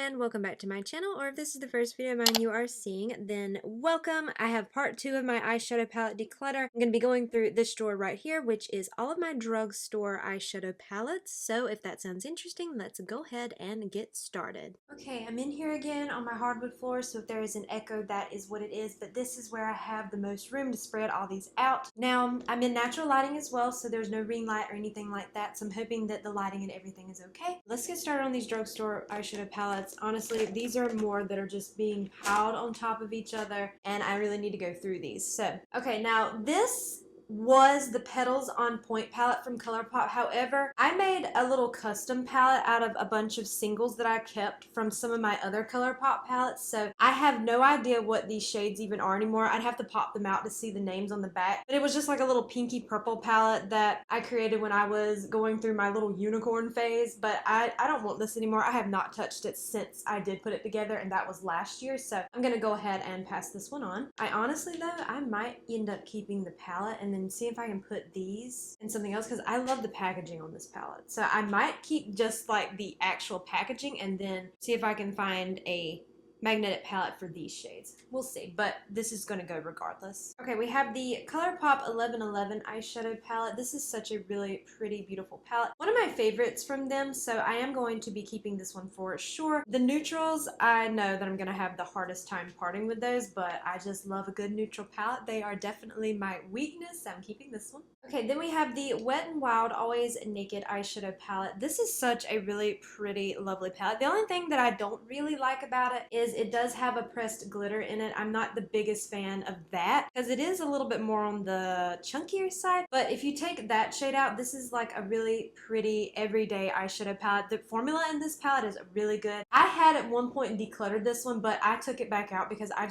and welcome back to my channel, or if this is the first video of mine you are seeing, then welcome. I have part 2 of my eyeshadow palette declutter. I'm going to be going through this drawer right here, which is all of my drugstore eyeshadow palettes. So if that sounds interesting, let's go ahead and get started. Okay, I'm in here again on my hardwood floor, so if there is an echo, that is what it is, but this is where I have the most room to spread all these out. Now, I'm in natural lighting as well, so there's no ring light or anything like that, so I'm hoping that the lighting and everything is okay. Let's get started on these drugstore eyeshadow palettes. Honestly, these are more that are just being piled on top of each other, and I really need to go through these. So, okay, now this was the Petals on Point palette from Colourpop. However, I made a little custom palette out of a bunch of singles that I kept from some of my other Colourpop palettes, so I have no idea what these shades even are anymore. I'd have to pop them out to see the names on the back, but it was just like a little pinky purple palette that I created when I was going through my little unicorn phase, but I don't want this anymore. I have not touched it since I did put it together, and that was last year, so I'm gonna go ahead and pass this one on. I honestly, though, I might end up keeping the palette and then see if I can put these in something else, because I love the packaging on this palette. So I might keep just like the actual packaging and then see if I can find a magnetic palette for these shades. We'll see, but this is going to go regardless. Okay, we have the Colourpop 1111 eyeshadow palette. This is such a really pretty, beautiful palette. One of my favorites from them, so I am going to be keeping this one for sure. The neutrals, I know that I'm going to have the hardest time parting with those, but I just love a good neutral palette. They are definitely my weakness, so I'm keeping this one. Okay, then we have the Wet n Wild Always Naked eyeshadow palette. This is such a really pretty, lovely palette. The only thing that I don't really like about it is it does have a pressed glitter in it. I'm not the biggest fan of that because it is a little bit more on the chunkier side, but if you take that shade out, this is like a really pretty everyday eyeshadow palette. The formula in this palette is really good. I had at one point decluttered this one, but I took it back out because I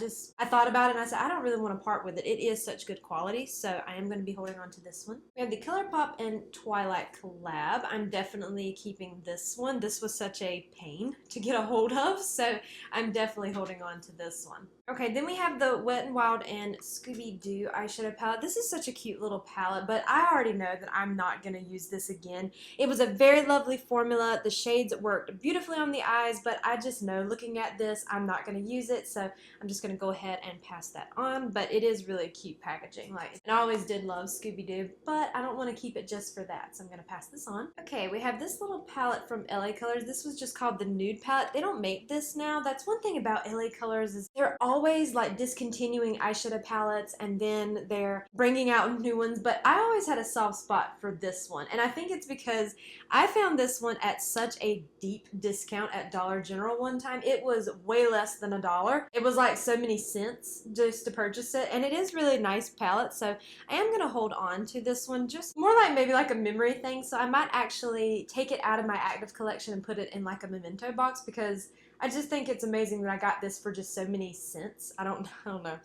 thought about it and I said I don't really want to part with it. It is such good quality, so I am going to be holding on to this one. We have the Colourpop and Twilight collab. I'm definitely keeping this one. This was such a pain to get a hold of, so I'm definitely holding on to this one. Okay, then we have the Wet n Wild and Scooby-Doo eyeshadow palette. This is such a cute little palette, but I already know that I'm not going to use this again. It was a very lovely formula. The shades worked beautifully on the eyes, but I just know looking at this, I'm not going to use it, so I'm just going to go ahead and pass that on, but it is really cute packaging. Like, and I always did love Scooby-Doo, but I don't want to keep it just for that, so I'm going to pass this on. Okay, we have this little palette from LA Colors. This was just called the Nude palette. They don't make this now. That's one thing about LA Colors is they're always like discontinuing eyeshadow palettes and then they're bringing out new ones, but I always had a soft spot for this one, and I think it's because I found this one at such a deep discount at Dollar General one time. It was way less than $1. It was like so many cents just to purchase it, and it is really nice palette, so I am going to hold on to this one, just more like maybe like a memory thing, so I might actually take it out of my active collection and put it in like a memento box, because I just think it's amazing that I got this for just so many cents. I don't know.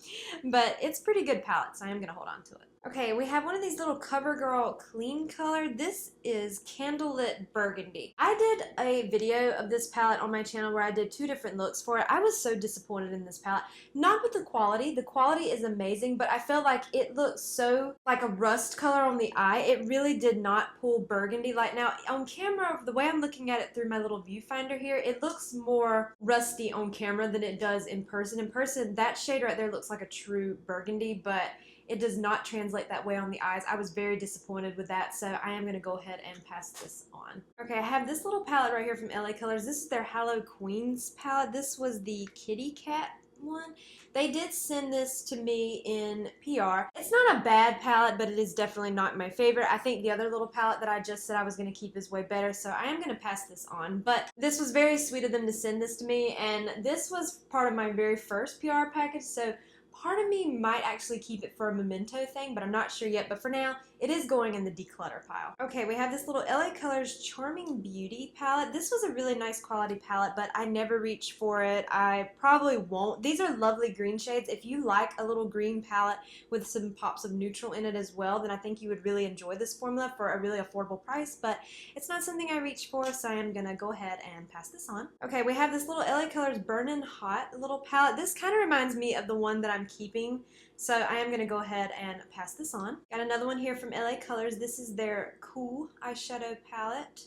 But it's pretty good palette, so I am going to hold on to it. Okay, we have one of these little CoverGirl clean color. This is Candlelit Burgundy. I did a video of this palette on my channel where I did 2 different looks for it. I was so disappointed in this palette. Not with the quality. The quality is amazing, but I felt like it looks so like a rust color on the eye. It really did not pull burgundy. Like now on camera, the way I'm looking at it through my little viewfinder here, it looks more rusty on camera than it does in person. In person, that shade right there looks like a true burgundy, but it does not translate that way on the eyes. I was very disappointed with that, so I am going to go ahead and pass this on. Okay, I have this little palette right here from LA Colors. This is their Hallow Queens palette. This was the Kitty Cat one. They did send this to me in PR. It's not a bad palette, but it is definitely not my favorite. I think the other little palette that I just said I was going to keep is way better, so I am going to pass this on. But this was very sweet of them to send this to me, and this was part of my very first PR package, so part of me might actually keep it for a memento thing, but I'm not sure yet. But for now, it is going in the declutter pile. Okay, we have this little LA Colors Charming Beauty palette. This was a really nice quality palette, but I never reached for it. I probably won't. These are lovely green shades. If you like a little green palette with some pops of neutral in it as well, then I think you would really enjoy this formula for a really affordable price, but it's not something I reached for, so I am gonna go ahead and pass this on. Okay, we have this little LA Colors Burnin' Hot little palette. This kind of reminds me of the one that I'm keeping, so I am going to go ahead and pass this on. Got another one here from LA Colors. This is their Cool eyeshadow palette.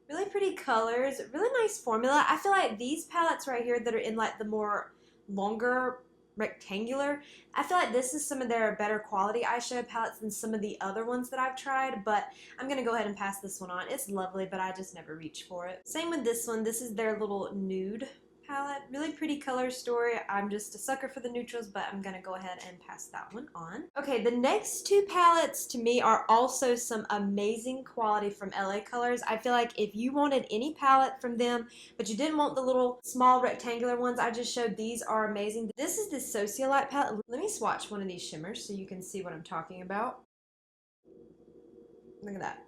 Really pretty colors, really nice formula. I feel like these palettes right here that are in like the more longer rectangular, I feel like this is some of their better quality eyeshadow palettes than some of the other ones that I've tried, but I'm going to go ahead and pass this one on. It's lovely, but I just never reach for it. Same with this one. This is their little nude palette. Really pretty color story. I'm just a sucker for the neutrals, but I'm gonna go ahead and pass that one on. Okay, the next two palettes to me are also some amazing quality from LA Colors. I feel like if you wanted any palette from them, but you didn't want the little small rectangular ones I just showed, these are amazing. This is the Socialite palette. Let me swatch one of these shimmers so you can see what I'm talking about. Look at that.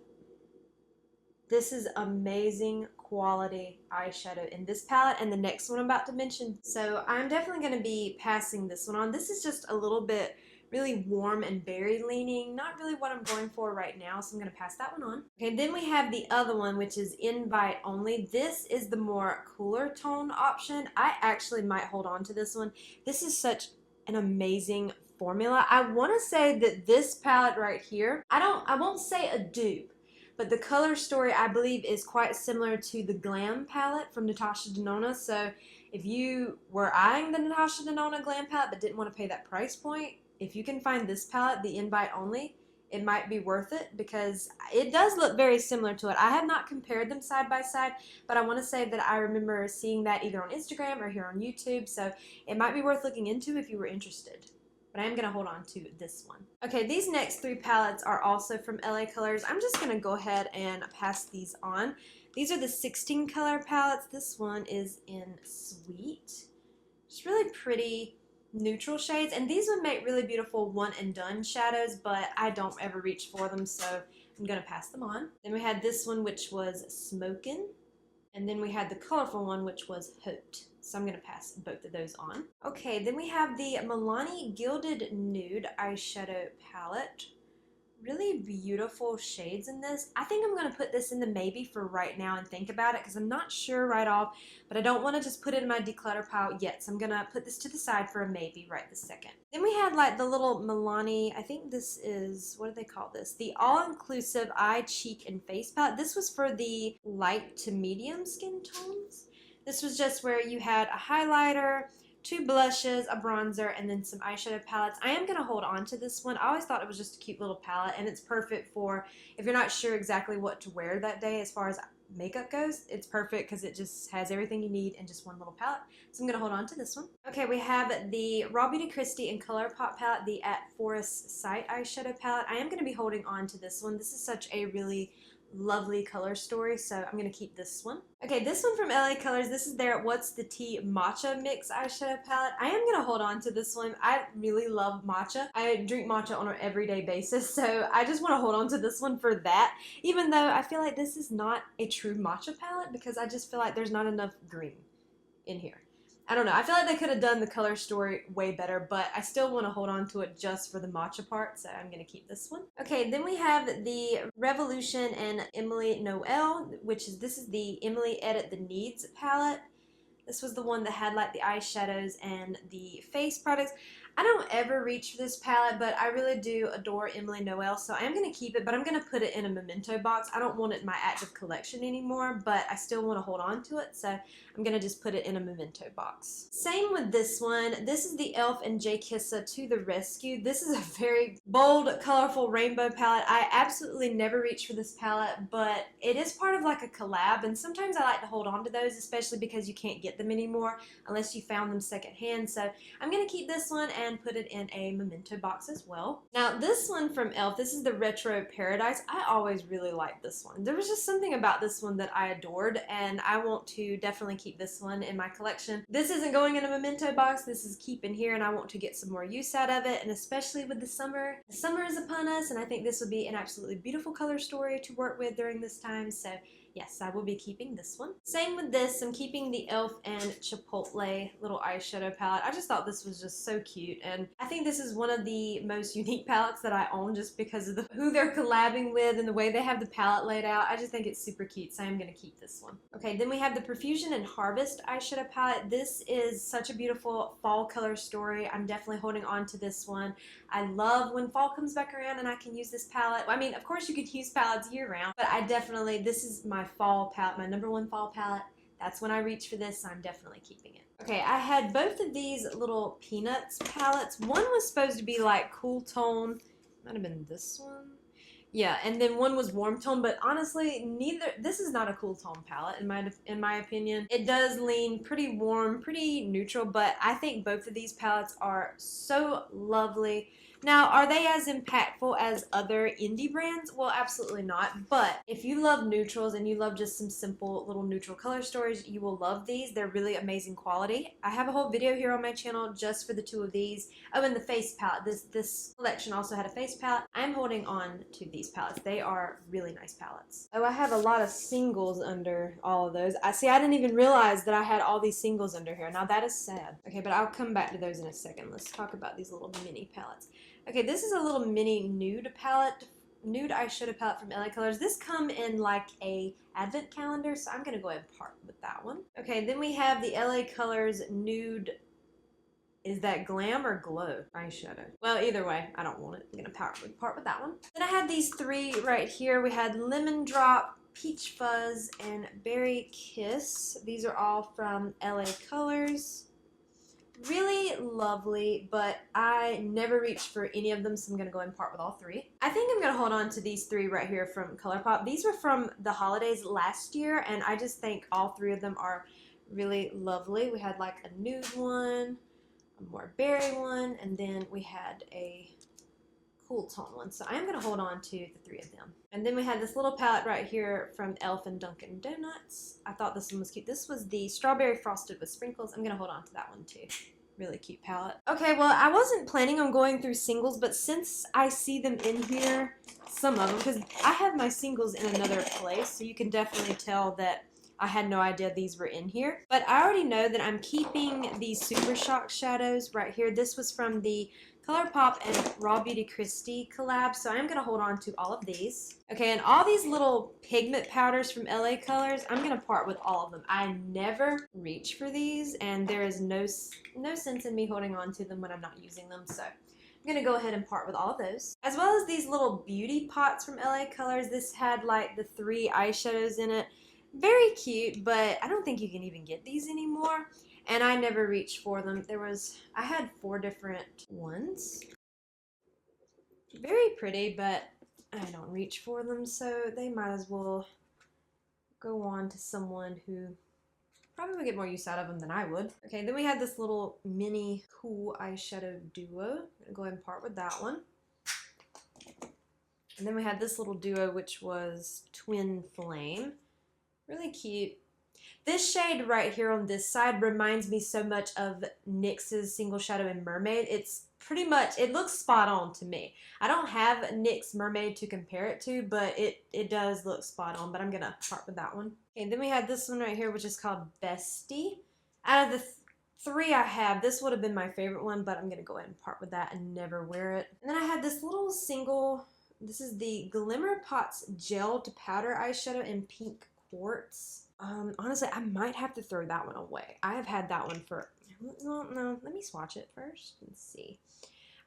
This is amazing quality eyeshadow in this palette and the next one I'm about to mention. So I'm definitely going to be passing this one on. This is just a little bit really warm and berry leaning. Not really what I'm going for right now, so I'm going to pass that one on. Okay, then we have the other one, which is invite only. This is the more cooler tone option. I actually might hold on to this one. This is such an amazing formula. I want to say that this palette right here, I won't say a dupe, but the color story, I believe, is quite similar to the Glam palette from Natasha Denona. So if you were eyeing the Natasha Denona Glam palette but didn't want to pay that price point, if you can find this palette, the invite only, it might be worth it because it does look very similar to it. I have not compared them side by side, but I want to say that I remember seeing that either on Instagram or here on YouTube. So it might be worth looking into if you were interested. But I am going to hold on to this one. Okay, these next three palettes are also from LA Colors. I'm just going to go ahead and pass these on. These are the 16 color palettes. This one is in Sweet. Just really pretty neutral shades. And these would make really beautiful one and done shadows, but I don't ever reach for them, so I'm going to pass them on. Then we had this one, which was Smokin'. And then we had the colorful one, which was Hoped. So I'm going to pass both of those on. Okay, then we have the Milani Gilded Nude Eyeshadow Palette. Really beautiful shades in this. I think I'm going to put this in the maybe for right now and think about it because I'm not sure right off, but I don't want to just put it in my declutter pile yet. So I'm going to put this to the side for a maybe right this second. Then we had like the little Milani, I think this is, what do they call this? The All-Inclusive Eye, Cheek, and Face Palette. This was for the light to medium skin tones. This was just where you had a highlighter, two blushes, a bronzer, and then some eyeshadow palettes. I am going to hold on to this one. I always thought it was just a cute little palette, and it's perfect for if you're not sure exactly what to wear that day as far as makeup goes. It's perfect because it just has everything you need in just one little palette. So I'm going to hold on to this one. Okay, we have the Raw Beauty Kristi and Colourpop palette, the At Forest Sight eyeshadow palette. I am going to be holding on to this one. This is such a really lovely color story, so I'm going to keep this one. Okay, this one from LA Colors, this is their What's the Tea Matcha Mix eyeshadow palette. I am going to hold on to this one. I really love matcha. I drink matcha on an everyday basis, so I just want to hold on to this one for that, even though I feel like this is not a true matcha palette because I just feel like there's not enough green in here. I don't know. I feel like they could have done the color story way better, but I still want to hold on to it just for the matcha part, so I'm going to keep this one. Okay, then we have the Revolution and Emily Noel, this is the Emily Edit the Needs palette. This was the one that had like the eyeshadows and the face products. I don't ever reach for this palette, but I really do adore Emily Noel, so I am going to keep it, but I'm going to put it in a memento box. I don't want it in my active collection anymore, but I still want to hold on to it, so I'm going to just put it in a memento box. Same with this one. This is the e.l.f. and J. Kissa To The Rescue. This is a very bold, colorful rainbow palette. I absolutely never reach for this palette, but it is part of like a collab, and sometimes I like to hold on to those, especially because you can't get them anymore unless you found them secondhand. So I'm going to keep this one and put it in a memento box as well. Now this one from e.l.f., this is the Retro Paradise. I always really liked this one. There was just something about this one that I adored, and I want to definitely keep this one in my collection. This isn't going in a memento box. This is keeping here, and I want to get some more use out of it, and especially with the summer. The summer is upon us, and I think this would be an absolutely beautiful color story to work with during this time, so yes, I will be keeping this one. Same with this. I'm keeping the e.l.f. and Chipotle little eyeshadow palette. I just thought this was just so cute, and I think this is one of the most unique palettes that I own just because of who they're collabing with and the way they have the palette laid out. I just think it's super cute, so I'm going to keep this one. Okay, then we have the Profusion and Harvest eyeshadow palette. This is such a beautiful fall color story. I'm definitely holding on to this one. I love when fall comes back around and I can use this palette. I mean, of course you could use palettes year round, but this is my my fall palette, my #1 fall palette. That's when I reach for this, so I'm definitely keeping it. Okay, I had both of these little Peanuts palettes. One was supposed to be like cool tone. Might have been this one. Yeah, and then one was warm tone, but honestly, this is not a cool tone palette in my opinion. It does lean pretty warm, pretty neutral, but I think both of these palettes are so lovely. Now, are they as impactful as other indie brands? Well, absolutely not. But if you love neutrals and you love just some simple little neutral color stories, you will love these. They're really amazing quality. I have a whole video here on my channel just for the two of these. Oh, and the face palette. This collection also had a face palette. I'm holding on to these palettes. They are really nice palettes. Oh, I have a lot of singles under all of those. I didn't even realize that I had all these singles under here. Now that is sad. Okay, but I'll come back to those in a second. Let's talk about these little mini palettes. Okay, this is a little mini nude palette, nude eyeshadow palette from LA Colors. This come in like a advent calendar, so I'm going to go ahead and part with that one. Okay, then we have the LA Colors nude, is that glam or glow eyeshadow? Well, either way, I don't want it. I'm going to part with that one. Then I had these three right here. We had Lemon Drop, Peach Fuzz, and Berry Kiss. These are all from LA Colors. Really lovely, but I never reached for any of them, so I'm going to go ahead and part with all three. I think I'm going to hold on to these three right here from Colourpop. These were from the holidays last year, and I just think all three of them are really lovely. We had like a nude one, a more berry one, and then we had a cool tone one. So I am going to hold on to the three of them. And then we had this little palette right here from Elf and Dunkin' Donuts. I thought this one was cute. This was the Strawberry Frosted with Sprinkles. I'm going to hold on to that one too. Really cute palette. Okay, well, I wasn't planning on going through singles, but since I see them in here, some of them, because I have my singles in another place, so you can definitely tell that I had no idea these were in here. But I already know that I'm keeping these Super Shock shadows right here. This was from the Colourpop and Raw Beauty Kristi collab, so I'm going to hold on to all of these. Okay, and all these little pigment powders from LA Colors, I'm going to part with all of them. I never reach for these, and there is no sense in me holding on to them when I'm not using them, so I'm going to go ahead and part with all of those. As well as these little beauty pots from LA Colors. This had like the 3 eyeshadows in it. Very cute, but I don't think you can even get these anymore. And I never reached for them. I had 4 different ones. Very pretty, but I don't reach for them, so they might as well go on to someone who probably would get more use out of them than I would. Okay, then we had this little mini cool eyeshadow duo. I'm gonna go ahead and part with that one. And then we had this little duo, which was Twin Flame. Really cute. This shade right here on this side reminds me so much of NYX's Single Shadow in Mermaid. It's pretty much, it looks spot on to me. I don't have NYX Mermaid to compare it to, but it does look spot on, but I'm going to part with that one. Okay, then we have this one right here, which is called Bestie. Out of the 3 I have, this would have been my favorite one, but I'm going to go ahead and part with that and never wear it. And then I had this little single, this is the Glimmer Pots Gel to Powder Eyeshadow in Pink Quartz. Honestly, I might have to throw that one away. I have had that one for, no, let me swatch it first and see.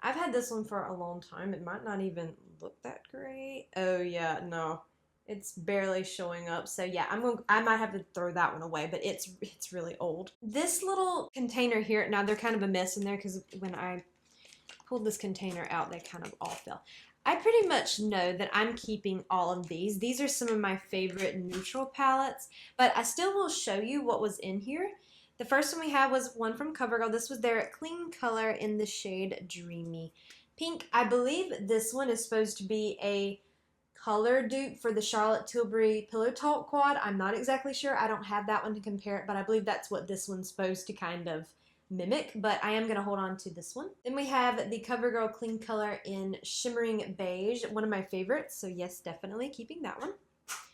I've had this one for a long time. It might not even look that great. Oh yeah, no, it's barely showing up. So yeah, I might have to throw that one away, but it's really old. This little container here, now they're kind of a mess in there because when I pulled this container out, they kind of all fell. I pretty much know that I'm keeping all of these. These are some of my favorite neutral palettes, but I still will show you what was in here. The first one we had was one from CoverGirl. This was their Clean Color in the shade Dreamy Pink. I believe this one is supposed to be a color dupe for the Charlotte Tilbury Pillow Talk quad. I'm not exactly sure. I don't have that one to compare it, but I believe that's what this one's supposed to kind of mimic, but I am going to hold on to this one. Then we have the CoverGirl Clean Color in Shimmering Beige, one of my favorites, so yes, definitely keeping that one.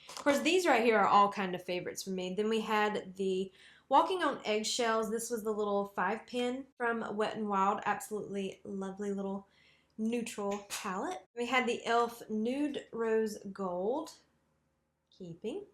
Of course, these right here are all kind of favorites for me. Then we had the Walking on Eggshells. This was the little 5-pin from Wet n Wild. Absolutely lovely little neutral palette. We had the e.l.f. Nude Rose Gold, keeping.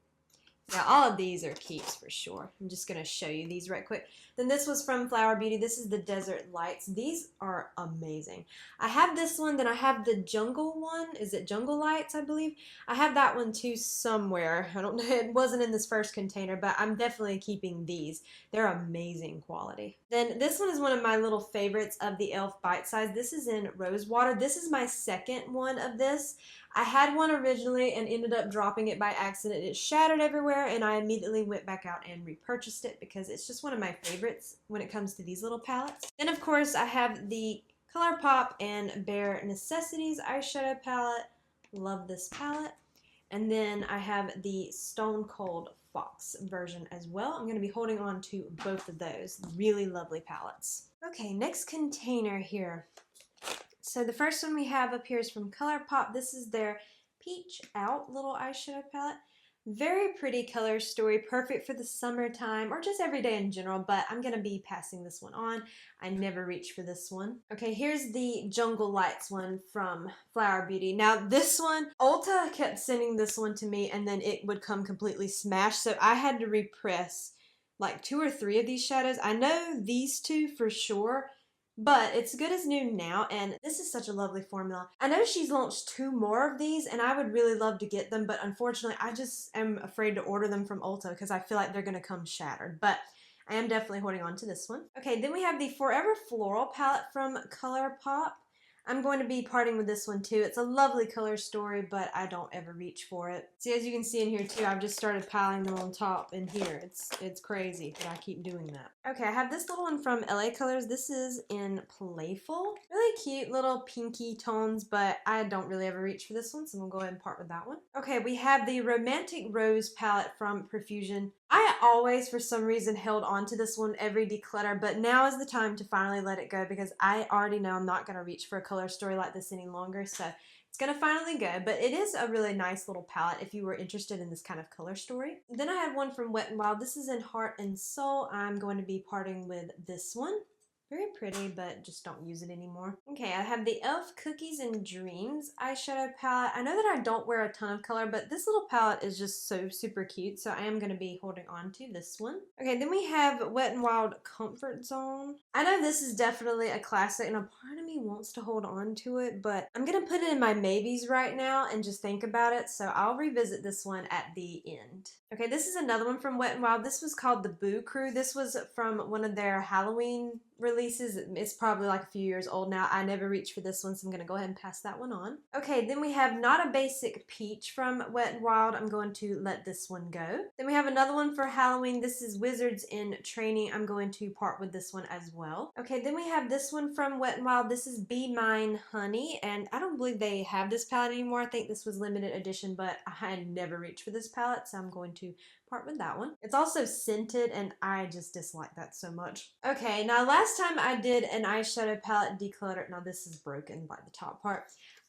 Now, all of these are keeps for sure. I'm just going to show you these right quick. Then this was from Flower Beauty. This is the Desert Lights. These are amazing. I have this one, then I have the Jungle one. Is it Jungle Lights, I believe? I have that one too somewhere. I don't know. It wasn't in this first container, but I'm definitely keeping these. They're amazing quality. Then this one is one of my little favorites of the e.l.f. Bite Size. This is in Rose Water. This is my second one of this. I had one originally and ended up dropping it by accident. It shattered everywhere, and I immediately went back out and repurchased it because it's just one of my favorites when it comes to these little palettes. Then, of course, I have the Colourpop and Bare Necessities eyeshadow palette. Love this palette. And then I have the Stone Cold Fox version as well. I'm going to be holding on to both of those. Really lovely palettes. Okay, next container here. So the first one we have up here is from Colourpop. This is their Peach Out little eyeshadow palette. Very pretty color story, perfect for the summertime or just every day in general, but I'm going to be passing this one on. I never reach for this one. Okay, here's the Jungle Lights one from Flower Beauty. Now this one, Ulta kept sending this one to me and then it would come completely smashed, so I had to repress like 2 or 3 of these shadows. I know these two for sure, but it's good as new now, and this is such a lovely formula. I know she's launched 2 more of these, and I would really love to get them, but unfortunately, I just am afraid to order them from Ulta because I feel like they're going to come shattered. But I am definitely holding on to this one. Okay, then we have the Forever Floral palette from Colourpop. I'm going to be parting with this one too. It's a lovely color story, but I don't ever reach for it. See, as you can see in here too, I've just started piling them on top in here. It's crazy, but I keep doing that. Okay, I have this little one from LA Colors. This is in Playful. Really cute little pinky tones, but I don't really ever reach for this one, so I'm gonna go ahead and part with that one. Okay, we have the Romantic Rose palette from Profusion. I always, for some reason, held on to this one every declutter, but now is the time to finally let it go because I already know I'm not going to reach for a color story like this any longer, so it's going to finally go. But it is a really nice little palette if you were interested in this kind of color story. Then I have one from Wet n Wild. This is in Heart and Soul. I'm going to be parting with this one. Very pretty, but just don't use it anymore. Okay, I have the e.l.f. Cookies and Dreams eyeshadow palette. I know that I don't wear a ton of color, but this little palette is just so super cute, so I am going to be holding on to this one. Okay, then we have Wet n Wild Comfort Zone. I know this is definitely a classic, and a part of me wants to hold on to it, but I'm going to put it in my maybes right now and just think about it, so I'll revisit this one at the end. Okay, this is another one from Wet n Wild. This was called the Boo Crew. This was from one of their Halloween releases. It's probably like a few years old now. I never reached for this one, so I'm going to go ahead and pass that one on. Okay, then we have Not a Basic Peach from Wet n Wild. I'm going to let this one go. Then we have another one for Halloween. This is Wizards in Training. I'm going to part with this one as well. Okay, then we have this one from Wet n Wild. This is Be Mine Honey, and I don't believe they have this palette anymore. I think this was limited edition, but I never reached for this palette, so I'm going to part with that one. It's also scented, and I just dislike that so much. Okay, now last time I did an eyeshadow palette declutter. Now this is broken by the top part.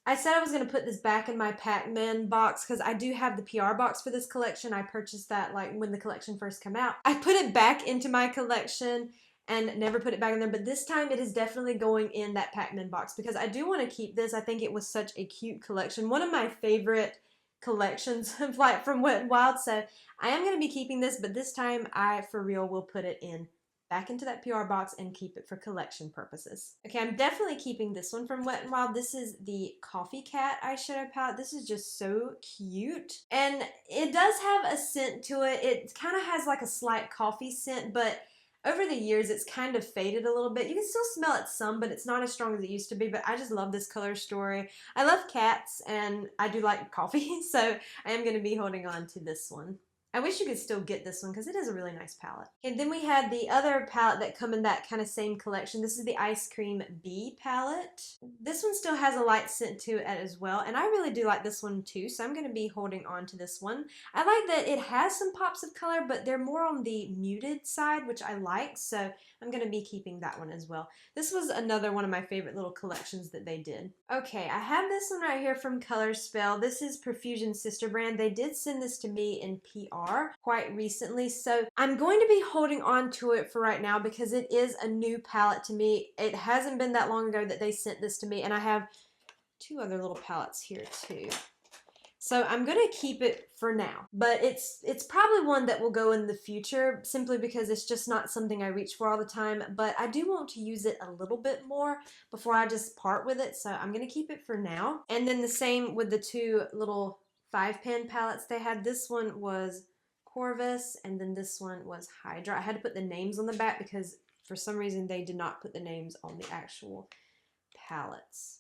I said I was going to put this back in my Pac-Man box because I do have the PR box for this collection. I purchased that like when the collection first came out. I put it back into my collection and never put it back in there, but this time it is definitely going in that Pac-Man box because I do want to keep this. I think it was such a cute collection. One of my favorite collections of like from Wet n Wild, so I am going to be keeping this, but this time I for real will put it in back into that PR box and keep it for collection purposes. Okay, I'm definitely keeping this one from Wet n Wild. This is the Coffee Cat eyeshadow palette. This is just so cute, and it does have a scent to it. It kind of has like a slight coffee scent, but over the years, it's kind of faded a little bit. You can still smell it some, but it's not as strong as it used to be. But I just love this color story. I love cats, and I do like coffee, so I am going to be holding on to this one. I wish you could still get this one because it is a really nice palette. And then we had the other palette that come in that kind of same collection. This is the Ice Cream Bee palette. This one still has a light scent to it as well, and I really do like this one too, so I'm going to be holding on to this one. I like that it has some pops of color, but they're more on the muted side, which I like, so I'm going to be keeping that one as well. This was another one of my favorite little collections that they did. Okay, I have this one right here from Colorspell. This is Profusion's sister brand. They did send this to me in PR quite recently, so I'm going to be holding on to it for right now because it is a new palette to me. It hasn't been that long ago that they sent this to me, and I have 2 other little palettes here too. So I'm gonna keep it for now, but it's probably one that will go in the future simply because it's just not something I reach for all the time, but I do want to use it a little bit more before I just part with it, so I'm gonna keep it for now. And then the same with the two little 5-pan palettes they had. This one was Corvus, and then this one was Hydra. I had to put the names on the back because for some reason they did not put the names on the actual palettes.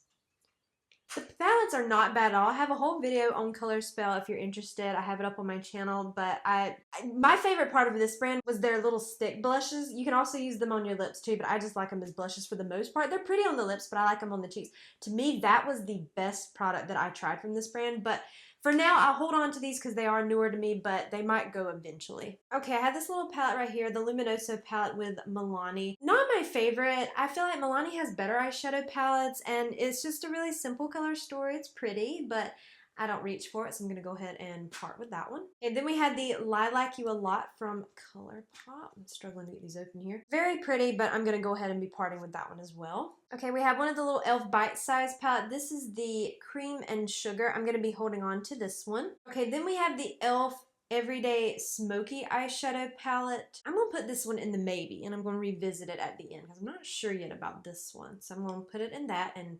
The palettes are not bad at all. I have a whole video on Color Spell if you're interested. I have it up on my channel, but my favorite part of this brand was their little stick blushes. You can also use them on your lips too, but I just like them as blushes for the most part. They're pretty on the lips, but I like them on the cheeks. To me, that was the best product that I tried from this brand, but for now, I'll hold on to these because they are newer to me, but they might go eventually. Okay, I have this little palette right here, the Luminoso palette with Milani. Not my favorite. I feel like Milani has better eyeshadow palettes, and it's just a really simple color story. It's pretty, but I don't reach for it, so I'm going to go ahead and part with that one. And then we had the Lilac You A Lot from Colourpop. I'm struggling to get these open here. Very pretty, but I'm going to go ahead and be parting with that one as well. Okay, we have one of the little e.l.f. bite-size palette. This is the Cream and Sugar. I'm going to be holding on to this one. Okay, then we have the e.l.f. Everyday Smoky Eyeshadow Palette. I'm going to put this one in the maybe, and I'm going to revisit it at the end because I'm not sure yet about this one. So I'm going to put it in that, and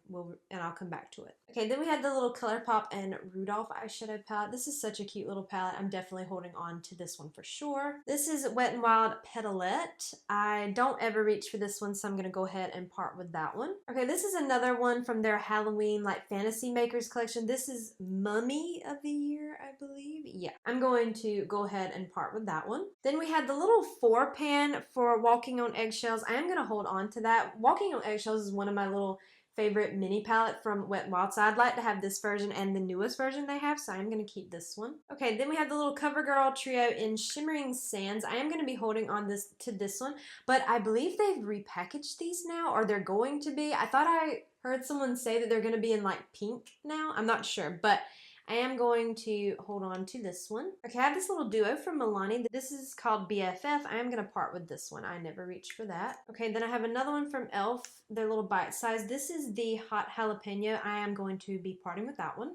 I'll come back to it. Okay, then we have the little Colourpop and Rudolph Eyeshadow Palette. This is such a cute little palette. I'm definitely holding on to this one for sure. This is Wet n Wild Petalette. I don't ever reach for this one, so I'm going to go ahead and part with that one. Okay, this is another one from their Halloween like Fantasy Makers collection. This is Mummy of the Year, I believe. Yeah, I'm going to go ahead and part with that one. Then we had the little 4-pan for Walking on Eggshells. I am going to hold on to that. Walking on Eggshells is one of my little favorite mini palette from Wet n Wild, so I'd like to have this version and the newest version they have, so I'm going to keep this one. Okay, then we have the little CoverGirl trio in Shimmering Sands. I am going to be holding on to this one, but I believe they've repackaged these now, or they're going to be. I thought I heard someone say that they're going to be in like pink now. I'm not sure, but I am going to hold on to this one. Okay, I have this little duo from Milani. This is called BFF. I am going to part with this one. I never reached for that. Okay, then I have another one from e.l.f. Their little bite size. This is the Hot Jalapeno. I am going to be parting with that one.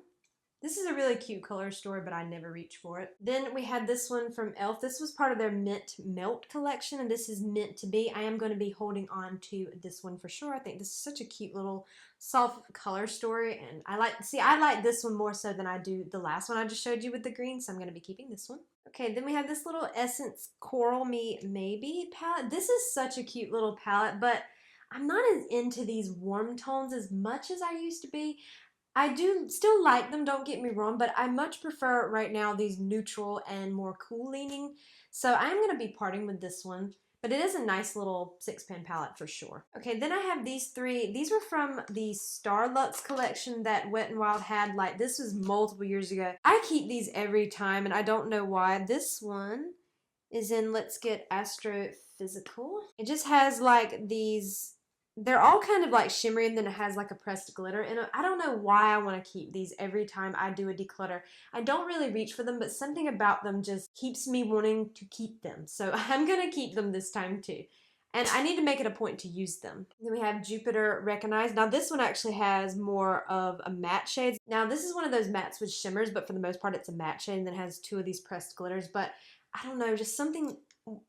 This is a really cute color story, but I never reach for it. Then we had this one from e.l.f. This was part of their Mint Melt collection, and this is meant to be. I am going to be holding on to this one for sure. I think this is such a cute little soft color story, and I like this one more so than I do the last one I just showed you with the green, so I'm going to be keeping this one. Okay, then we have this little Essence Coral Me Maybe palette. This is such a cute little palette, but I'm not as into these warm tones as much as I used to be. I do still like them, don't get me wrong, but I much prefer right now these neutral and more cool leaning. So I'm going to be parting with this one, but it is a nice little 6-pan palette for sure. Okay, then I have these three. These were from the Starluxe collection that Wet n Wild had. Like, this was multiple years ago. I keep these every time, and I don't know why. This one is in Let's Get Astrophysical. It just has like these, they're all kind of like shimmery, and then it has like a pressed glitter in it. I don't know why I want to keep these every time I do a declutter. I don't really reach for them, but something about them just keeps me wanting to keep them. So I'm going to keep them this time too. And I need to make it a point to use them. Then we have Jupiter Recognized. Now this one actually has more of a matte shade. Now this is one of those mattes with shimmers, but for the most part it's a matte shade, and then has two of these pressed glitters. But I don't know, just something,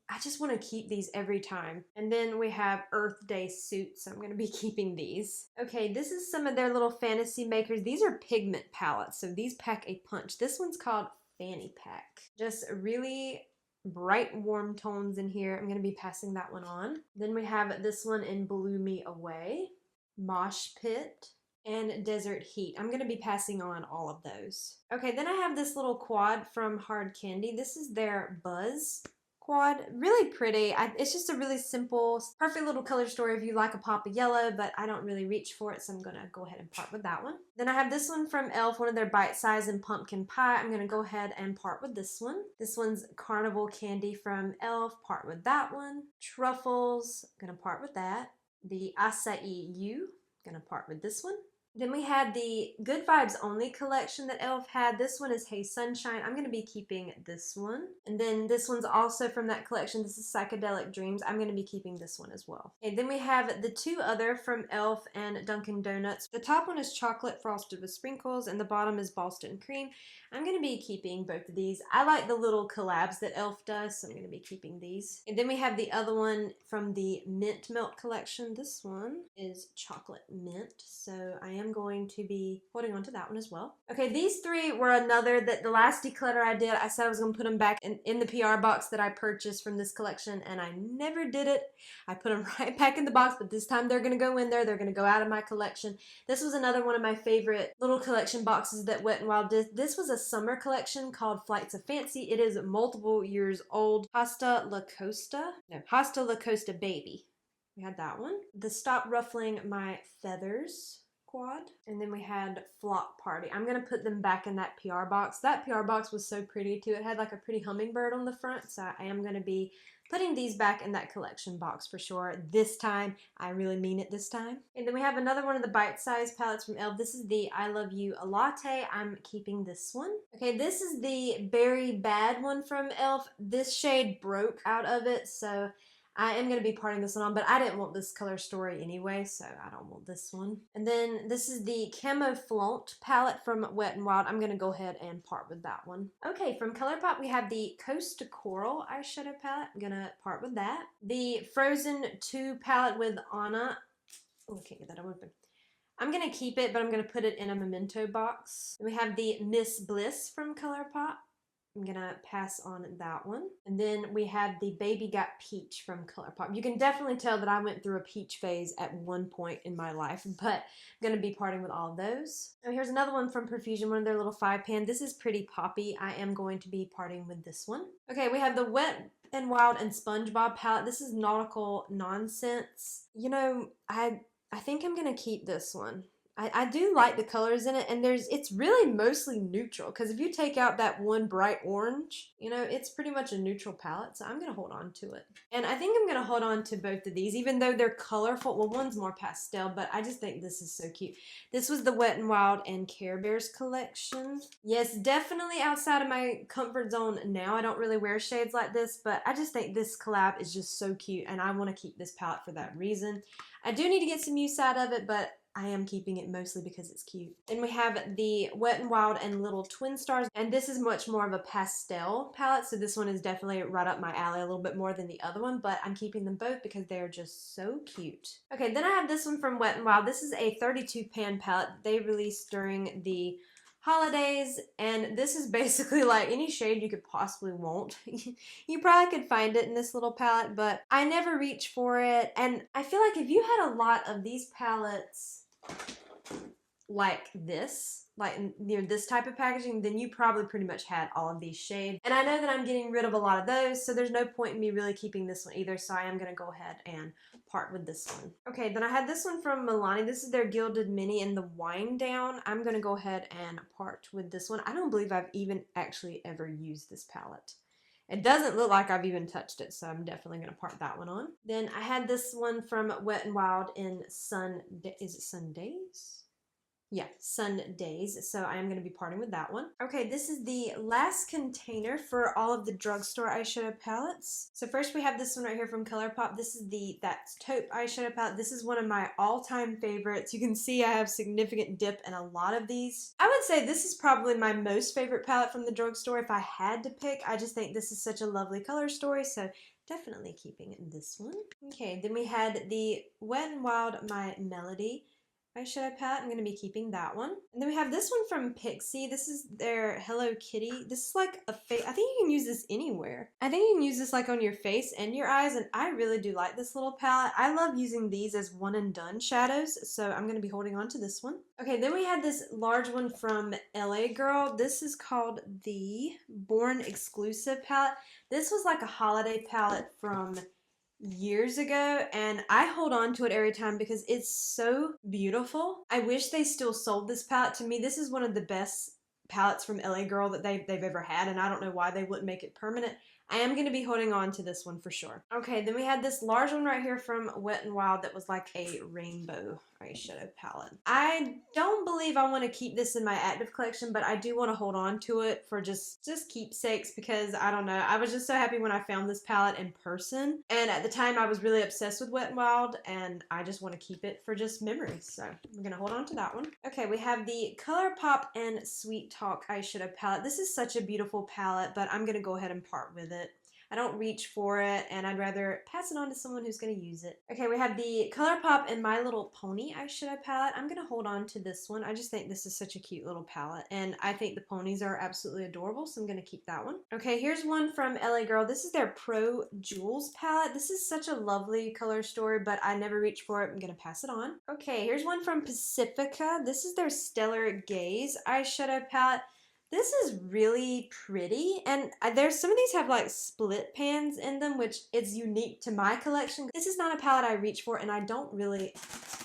I just want to keep these every time. And then we have Earth Day Suits, so I'm going to be keeping these. Okay, this is some of their little Fantasy Makers. These are pigment palettes, so these pack a punch. This one's called Fanny Pack. Just really bright warm tones in here. I'm going to be passing that one on. Then we have this one in Blew Me Away, Mosh Pit, and Desert Heat. I'm going to be passing on all of those. Okay, then I have this little quad from Hard Candy. This is their Buzz quad. Really pretty. It's just a really simple, perfect little color story if you like a pop of yellow, but I don't really reach for it, so I'm going to go ahead and part with that one. Then I have this one from e.l.f., one of their Bite Size and Pumpkin Pie. I'm going to go ahead and part with this one. This one's Carnival Candy from e.l.f., part with that one. Truffles, going to part with that. The Acai You, going to part with this one. Then we had the Good Vibes Only collection that e.l.f. had. This one is Hey Sunshine. I'm going to be keeping this one. And then this one's also from that collection. This is Psychedelic Dreams. I'm going to be keeping this one as well. And then we have the two other from e.l.f. and Dunkin' Donuts. The top one is chocolate frosted with sprinkles and the bottom is Boston cream. I'm going to be keeping both of these. I like the little collabs that e.l.f. does, so I'm going to be keeping these. And then we have the other one from the Mint Melt collection. This one is chocolate mint, so I am going to be holding on to that one as well. Okay, these three were another that the last declutter I did, I said I was going to put them back in the PR box that I purchased from this collection, and I never did it. I put them right back in the box, but this time they're going to go in there. They're going to go out of my collection. This was another one of my favorite little collection boxes that Wet n Wild did. This was a summer collection called Flights of Fancy. It is multiple years old. Hasta La Costa Baby. We had that one. The Stop Ruffling My Feathers quad. And then we had Flock Party. I'm going to put them back in that PR box. That PR box was so pretty too. It had like a pretty hummingbird on the front, so I am going to be putting these back in that collection box for sure. This time, I really mean it this time. And then we have another one of the bite-sized palettes from e.l.f. This is the I Love You a Latte. I'm keeping this one. Okay, this is the Berry Bad one from e.l.f. This shade broke out of it, so I am going to be parting this one on, but I didn't want this color story anyway, so I don't want this one. And then this is the Camo Flaunt palette from Wet n Wild. I'm going to go ahead and part with that one. Okay, from Colourpop, we have the Coast to Coral eyeshadow palette. I'm going to part with that. The Frozen 2 palette with Anna. Oh, I can't get that open. I'm going to keep it, but I'm going to put it in a memento box. Then we have the Miss Bliss from Colourpop. I'm going to pass on that one. And then we have the Baby Got Peach from Colourpop. You can definitely tell that I went through a peach phase at one point in my life, but I'm going to be parting with all of those. Oh, here's another one from Profusion, one of their little 5-pan. This is pretty poppy. I am going to be parting with this one. Okay, we have the Wet n Wild and SpongeBob palette. This is Nautical Nonsense. You know, I think I'm going to keep this one. I do like the colors in it, and it's really mostly neutral, because if you take out that one bright orange, you know, it's pretty much a neutral palette, so I'm going to hold on to it. And I think I'm going to hold on to both of these, even though they're colorful. Well, one's more pastel, but I just think this is so cute. This was the Wet n Wild and Care Bears collection. Yes, definitely outside of my comfort zone now. I don't really wear shades like this, but I just think this collab is just so cute, and I want to keep this palette for that reason. I do need to get some use out of it, but I am keeping it mostly because it's cute. Then we have the Wet n Wild and Little Twin Stars, and this is much more of a pastel palette, so this one is definitely right up my alley a little bit more than the other one, but I'm keeping them both because they're just so cute. Okay, then I have this one from Wet n Wild. This is a 32 pan palette they released during the holidays, and this is basically like any shade you could possibly want. You probably could find it in this little palette, but I never reach for it, and I feel like if you had a lot of these palettes like this, like near this type of packaging, then you probably pretty much had all of these shades. And I know that I'm getting rid of a lot of those, so there's no point in me really keeping this one either, so I am going to go ahead and part with this one. Okay, then I had this one from Milani. This is their Gilded Mini in the Wind Down. I'm going to go ahead and part with this one. I don't believe I've even actually ever used this palette. It doesn't look like I've even touched it, so I'm definitely going to part that one on. Then I had this one from Wet n Wild in is it Sundays? Yeah, Sundays. So I am going to be parting with that one. Okay, this is the last container for all of the Drugstore eyeshadow palettes. So first we have this one right here from Colourpop. This is the That's Taupe eyeshadow palette. This is one of my all-time favorites. You can see I have significant dip in a lot of these. I would say this is probably my most favorite palette from the Drugstore if I had to pick. I just think this is such a lovely color story, so definitely keeping this one. Okay, then we had the Wet n Wild My Melody eyeshadow palette. I'm going to be keeping that one. And then we have this one from Pixie. This is their Hello Kitty. This is like a face. I think you can use this anywhere. I think you can use this like on your face and your eyes, and I really do like this little palette. I love using these as one and done shadows, so I'm going to be holding on to this one. Okay, then we had this large one from LA Girl. This is called the Born Exclusive palette. This was like a holiday palette from years ago, and I hold on to it every time because it's so beautiful. I wish they still sold this palette. To me, this is one of the best palettes from LA Girl that they've ever had, and I don't know why they wouldn't make it permanent. I am going to be holding on to this one for sure. Okay, then we had this large one right here from Wet n Wild that was like a rainbow eyeshadow palette. I don't believe I want to keep this in my active collection, but I do want to hold on to it for just keepsakes because I don't know. I was just so happy when I found this palette in person, and at the time I was really obsessed with Wet n Wild, and I just want to keep it for just memories. So I'm gonna hold on to that one. Okay, we have the Colourpop and Sweet Talk eyeshadow palette. This is such a beautiful palette, but I'm gonna go ahead and part with it. I don't reach for it, and I'd rather pass it on to someone who's going to use it. Okay, we have the Colourpop and My Little Pony eyeshadow palette. I'm going to hold on to this one. I just think this is such a cute little palette, and I think the ponies are absolutely adorable, so I'm going to keep that one. Okay, here's one from LA Girl. This is their Pro Jewels palette. This is such a lovely color story, but I never reach for it. I'm going to pass it on. Okay, here's one from Pacifica. This is their Stellar Gaze eyeshadow palette. This is really pretty, and there's some of these have like split pans in them, which is unique to my collection. This is not a palette I reach for, and I don't really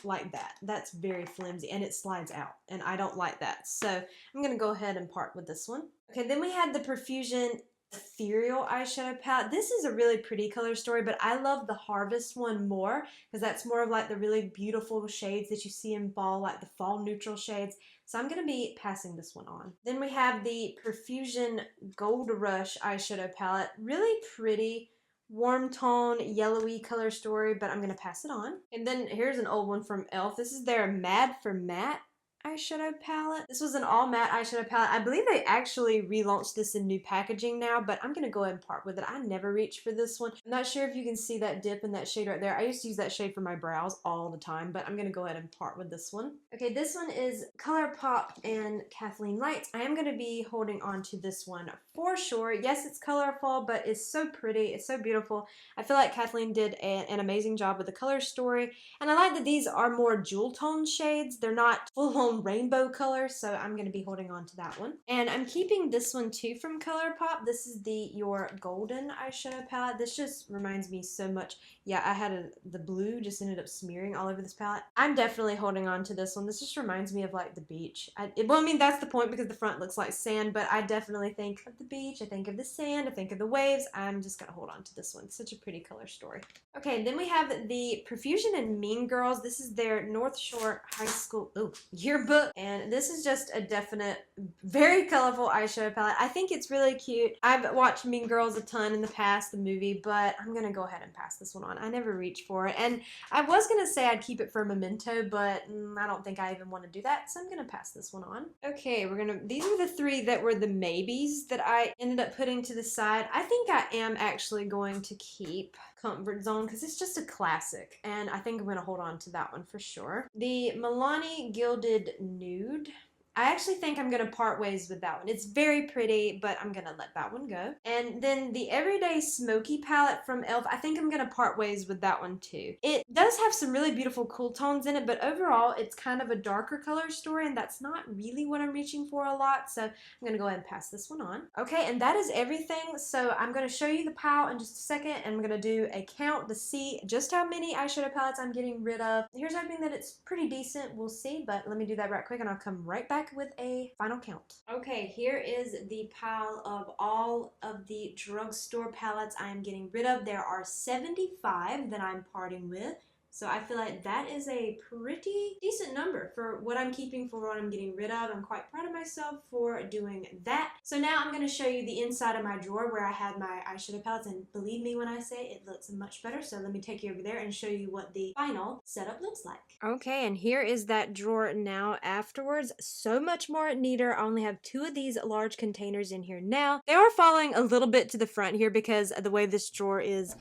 like that. That's very flimsy, and it slides out, and I don't like that. So I'm going to go ahead and part with this one. Okay, then we had the Profusion Ethereal eyeshadow palette. This is a really pretty color story, but I love the Harvest one more because that's more of like the really beautiful shades that you see in fall, like the fall neutral shades. So I'm going to be passing this one on. Then we have the Profusion Gold Rush eyeshadow palette. Really pretty, warm tone, yellowy color story, but I'm going to pass it on. And then here's an old one from e.l.f. This is their Mad for Matte eyeshadow palette. This was an all matte eyeshadow palette. I believe they actually relaunched this in new packaging now, but I'm gonna go ahead and part with it. I never reached for this one. I'm not sure if you can see that dip in that shade right there. I used to use that shade for my brows all the time, but I'm gonna go ahead and part with this one. Okay, this one is Colourpop and Kathleen Lights. I am gonna be holding on to this one for sure. Yes, it's colorful, but it's so pretty. It's so beautiful. I feel like Kathleen did an amazing job with the color story, and I like that these are more jewel tone shades. They're not full-on rainbow color, so I'm going to be holding on to that one. And I'm keeping this one too from Colourpop. This is the Your Golden eyeshadow palette. This just reminds me so much. Yeah, I had the blue just ended up smearing all over this palette. I'm definitely holding on to this one. This just reminds me of like the beach. Well, I mean, that's the point because the front looks like sand, but I definitely think of the beach. I think of the sand. I think of the waves. I'm just going to hold on to this one. It's such a pretty color story. Okay, then we have the Profusion and Mean Girls. This is their North Shore High School yearbook, and this is just a definite, very colorful eyeshadow palette. I think it's really cute. I've watched Mean Girls a ton in the past, the movie, but I'm gonna go ahead and pass this one on. I never reach for it, and I was gonna say I'd keep it for a memento, but I don't think I even want to do that, so I'm gonna pass this one on. Okay, these are the three that were the maybes that I ended up putting to the side. I think I am actually going to keep Comfort Zone because it's just a classic, and I think I'm going to hold on to that one for sure. The Milani Gilded Nude. I actually think I'm going to part ways with that one. It's very pretty, but I'm going to let that one go. And then the Everyday Smoky palette from e.l.f. I think I'm going to part ways with that one too. It does have some really beautiful cool tones in it, but overall it's kind of a darker color story, and that's not really what I'm reaching for a lot, so I'm going to go ahead and pass this one on. Okay, and that is everything. So I'm going to show you the pile in just a second, and I'm going to do a count to see just how many eyeshadow palettes I'm getting rid of. Here's hoping that it's pretty decent. We'll see, but let me do that right quick, and I'll come right back with a final count. Okay, here is the pile of all of the drugstore palettes I am getting rid of. There are 75 that I'm parting with. So I feel like that is a pretty decent number for what I'm keeping, for what I'm getting rid of. I'm quite proud of myself for doing that. So now I'm going to show you the inside of my drawer where I had my eyeshadow palettes, and believe me when I say it looks much better. So let me take you over there and show you what the final setup looks like. Okay, and here is that drawer now afterwards. So much more neater. I only have 2 of these large containers in here now. They are falling a little bit to the front here because of the way this drawer is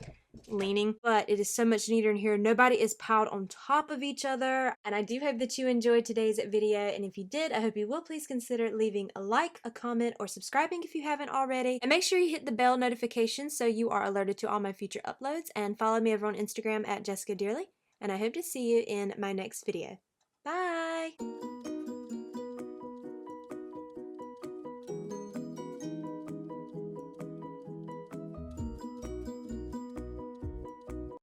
leaning, but it is so much neater in here. Nobody is piled on top of each other, and I do hope that you enjoyed today's video, and if you did, I hope you will please consider leaving a like, a comment, or subscribing if you haven't already, and make sure you hit the bell notification so you are alerted to all my future uploads, and follow me over on Instagram at jessicadeerly, and I hope to see you in my next video.